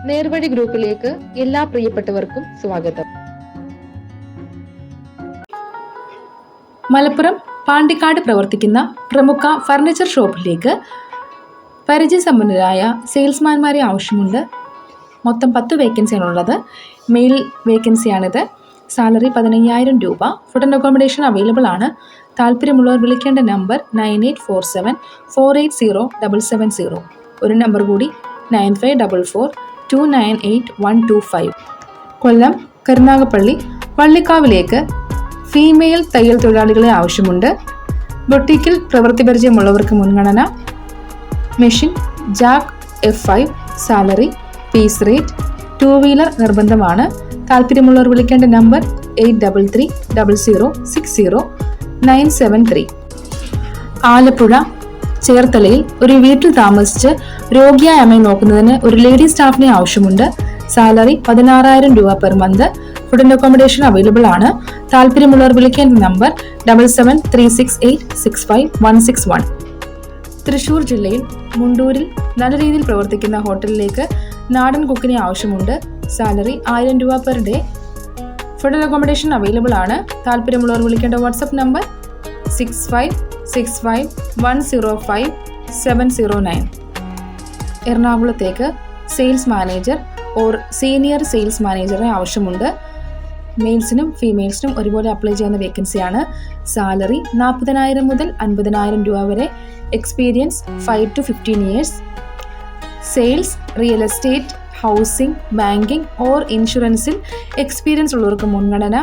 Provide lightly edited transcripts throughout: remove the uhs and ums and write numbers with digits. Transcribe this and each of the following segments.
നേർവഴി ഗ്രൂപ്പിലേക്ക് എല്ലാ പ്രിയപ്പെട്ടവർക്കും സ്വാഗതം. മലപ്പുറം പാണ്ടിക്കാട് പ്രവർത്തിക്കുന്ന പ്രമുഖ ഫർണിച്ചർ ഷോപ്പിലേക്ക് പരിചയസമ്പന്നരായ സെയിൽസ്മാൻമാരെ ആവശ്യമുണ്ട്. മൊത്തം 10 വേക്കൻസിയാണുള്ളത്. മെയിൽ വേക്കൻസിയാണിത്. സാലറി 15,000 രൂപ. ഫുഡ് ആൻഡ് അക്കോമഡേഷൻ അവൈലബിൾ ആണ്. താല്പര്യമുള്ളവർ വിളിക്കേണ്ട നമ്പർ 9847480770. ഒരു നമ്പർ കൂടി 9544298125. കൊല്ലം കരുനാഗപ്പള്ളി വള്ളിക്കാവിലേക്ക് ഫീമെയിൽ തയ്യൽ തൊഴിലാളികളെ ആവശ്യമുണ്ട്. ബൊട്ടീക്കിൽ പ്രവൃത്തി പരിചയമുള്ളവർക്ക് മുൻഗണന. Machine jack F5. Salary piece rate. 2 wheeler നിർബന്ധമാണ്. താല്പര്യമുള്ളവർ വിളിക്കേണ്ട നമ്പർ 8330060973. ആലപ്പുഴ ചേർത്തലയിൽ ഒരു വീട്ടിൽ താമസിച്ച് രോഗിയായ അമ്മയെ നോക്കുന്നതിന് ഒരു ലേഡി സ്റ്റാഫിനെ ആവശ്യമുണ്ട്. സാലറി 16,000 രൂപ per month. Food and accommodation available ആണ്. താല്പര്യമുള്ളവർ വിളിക്കേണ്ട നമ്പർ 7736865161. തൃശൂർ ജില്ലയിൽ മുണ്ടൂരിൽ നല്ല രീതിയിൽ പ്രവർത്തിക്കുന്ന ഹോട്ടലിലേക്ക് നാടൻ കുക്കിനെ ആവശ്യമുണ്ട്. സാലറി 1,000 രൂപ per day. Food and accommodation available ആണ്. താല്പര്യമുള്ളവർ വിളിക്കേണ്ട വാട്സപ്പ് നമ്പർ 6565105709. എറണാകുളത്തേക്ക് sales manager or senior sales മാനേജറെ ആവശ്യമുണ്ട്. മെയിൽസിനും ഫീമെയിൽസിനും ഒരുപോലെ അപ്ലൈ ചെയ്യുന്ന വേക്കൻസിയാണ്. സാലറി 40,000 മുതൽ 50,000 രൂപ വരെ. Experience 5 to 15 years. Sales, real estate, housing, banking or ഇൻഷുറൻസിൽ എക്സ്പീരിയൻസ് ഉള്ളവർക്ക് മുൻഗണന.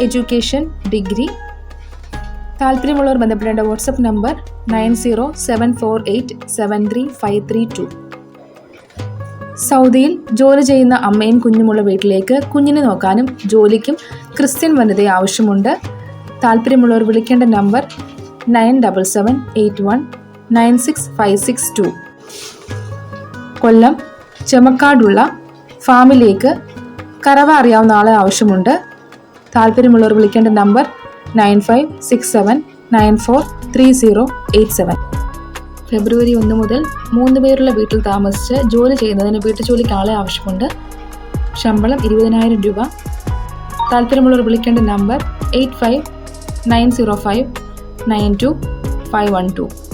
Education degree. താല്പര്യമുള്ളവർ ബന്ധപ്പെടേണ്ട വാട്സപ്പ് നമ്പർ 9074873532. സൗദിയിൽ ജോലി ചെയ്യുന്ന അമ്മയും കുഞ്ഞുമുള്ള വീട്ടിലേക്ക് കുഞ്ഞിനെ നോക്കാനും ജോലിക്കും ക്രിസ്ത്യൻ വനിതയെ ആവശ്യമുണ്ട്. താല്പര്യമുള്ളവർ വിളിക്കേണ്ട നമ്പർ 9778196562. കൊല്ലം ചെമക്കാടുള്ള ഫാമിലേക്ക് കറവ അറിയാവുന്ന ആളെ ആവശ്യമുണ്ട്. താല്പര്യമുള്ളവർ വിളിക്കേണ്ട നമ്പർ 9567943087. ഫെബ്രുവരി 1 മുതൽ 3 പേരുള്ള വീട്ടിൽ താമസിച്ച് ജോലി ചെയ്യുന്നതിന് വീട്ടുജോലിക്ക് ആളെ ആവശ്യമുണ്ട്. ശമ്പളം 20,000 രൂപ. താല്പര്യമുള്ളവർ വിളിക്കേണ്ട നമ്പർ 8590592512.